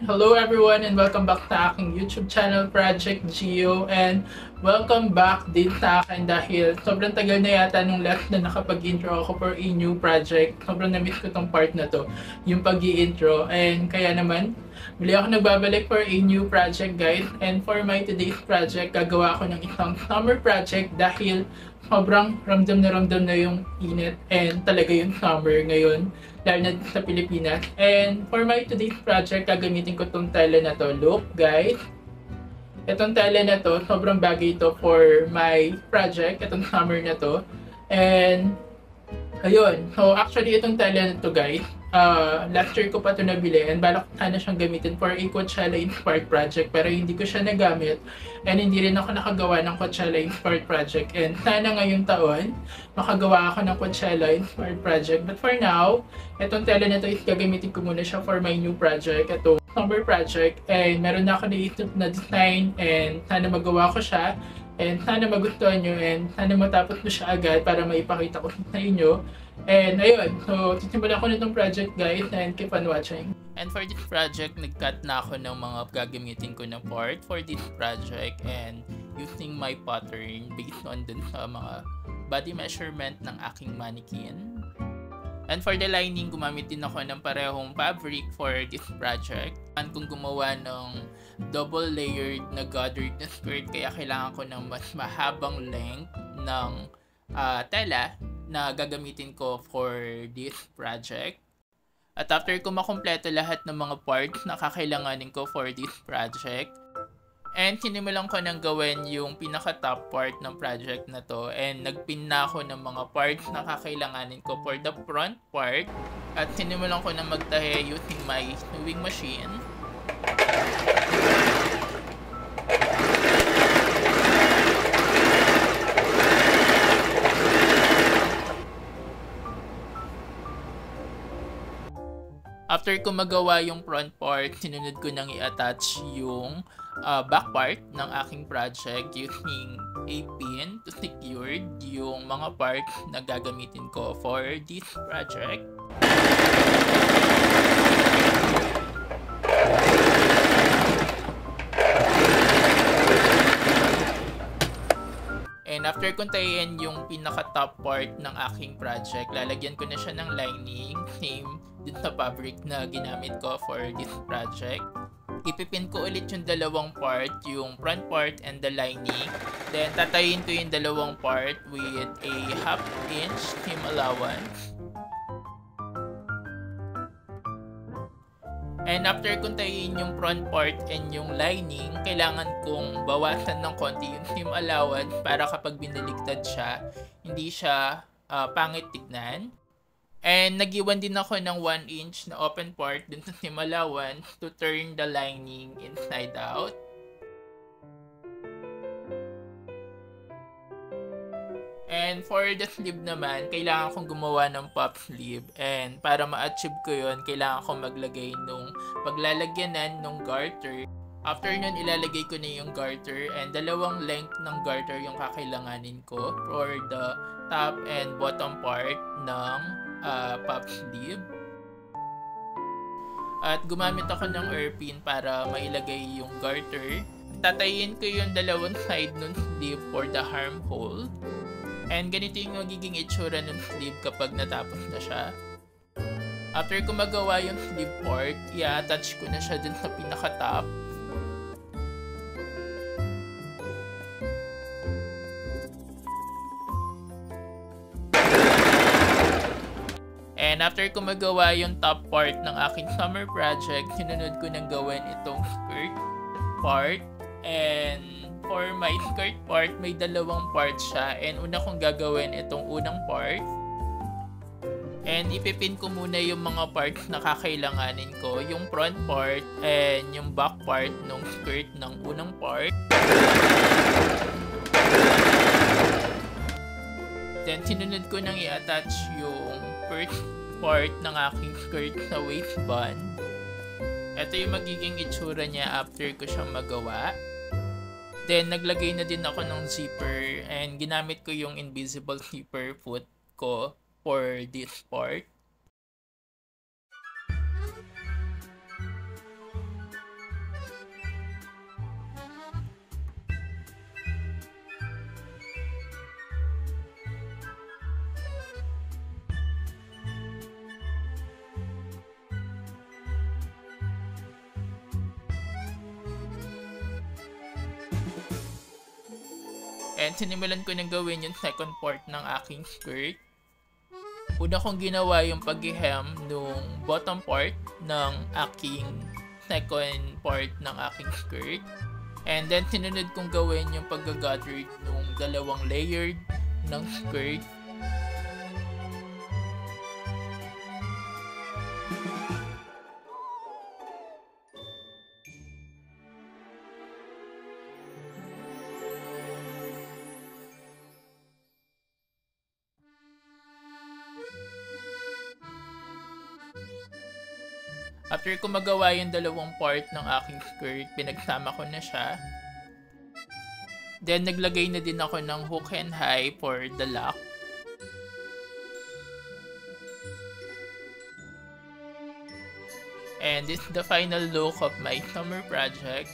Hello everyone and welcome back sa aking YouTube channel, Project Geo, and welcome back din sa akin dahil sobrang tagal na yata nung last na nakapag-intro ako for a new project. Sobrang na-miss ko tong part na to, yung pag-i-intro, and kaya naman muli ako nagbabalik for a new project, guys. And for my today's project, gagawa ako ng isang summer project dahil sobrang ramdam na yung init and talaga yung summer ngayon, lalo na sa Pilipinas. And for my today's project, gagamitin ko tong tela na to. Look, guys. Itong tela na to, sobrang bagay ito for my project, itong summer na to. And ayun. So, actually, itong tela na to, guys, last year ko pa ito nabili and balak sana siyang gamitin for a Coachella Inspired project, pero hindi ko siya nagamit and hindi rin ako nakagawa ng Coachella Inspired project, and sana ngayong taon makagawa ako ng Coachella Inspired project. But for now, itong tela na to is gagamitin ko muna siya for my new project, itong summer project, and meron na ako naisip na design and sana magawa ko siya. And sana magustuhan nyo and sana matapos mo siya agad para maipakita ko sa inyo. And ayun, so sisimulan ko na itong project, guys, and keep on watching. And for this project, nag-cut na ako ng mga gagamitin ko na part for this project and using my pattern based on dun sa mga body measurement ng aking mannequin. And for the lining, gumamit din ako ng parehong fabric for this project. And kung gumawa ng double layered na gathered na skirt, kaya kailangan ko ng mas mahabang length ng tela na gagamitin ko for this project. At after ko makumpleto lahat ng mga parts na kakailanganin ko for this project, and sinimulan ko nang gawin yung pinaka-top part ng project na to, and nagpin na ako ng mga parts na kakailanganin ko for the front part, at sinimulan ko na magtahe using my sewing machine. After ko magawa yung front part, sinunod ko nang i-attach yung back part ng aking project using a pin to secure yung mga parts na gagamitin ko for this project. And after kong tayin yung pinaka-top part ng aking project, lalagyan ko na siya ng lining, same din sa fabric na ginamit ko for this project. Ipipin ko ulit yung dalawang part, yung front part and the lining. Then tatayin ko yung dalawang part with a 1/2 inch seam allowance. And after kong tayin yung front part and yung lining, kailangan kong bawasan ng konti yung seam allowance para kapag binaligtad siya, hindi siya pangit tignan. And nag-iwan din ako ng 1 inch na open part dun sa seam allowance to turn the lining inside out. And for the sleeve naman, kailangan kong gumawa ng puff sleeve. And para ma-achieve ko yun, kailangan kong maglagay nung paglalagyanan nung garter. After nun, ilalagay ko na yung garter, and dalawang length ng garter yung kakailanganin ko for the top and bottom part ng puff sleeve. At gumamit ako ng airpin para mailagay yung garter. Tatayin ko yung dalawang side ng sleeve for the armhole. And ganito yung magiging itsura ng sleeve kapag natapos na siya. After ko magawa yung sleeve part, i-attach ko na siya dun sa pinaka-top. And after ko magawa yung top part ng aking summer project, sinunod ko nang gawin itong skirt part. And for my skirt part, may dalawang part siya, and una kong gagawin itong unang part. And ipipin ko muna yung mga parts na kakailanganin ko, yung front part and yung back part ng skirt ng unang part. Then sinunod ko nang i-attach yung first part ng aking skirt sa waistband. Ito yung magiging itsura niya after ko siyang magawa. Then, naglagay na din ako ng zipper, and ginamit ko yung invisible zipper foot ko for this part. And sinimulan ko na gawin yung second part ng aking skirt. Una kong ginawa yung pag-hem nung bottom part ng aking second part ng aking skirt. And then sinunod kong gawin yung pag-gathered nung dalawang layered ng skirt. After ko magawa yung dalawang part ng aking skirt, pinagsama ko na siya. Then, naglagay na din ako ng hook and high for the lock. And this is the final look of my summer project.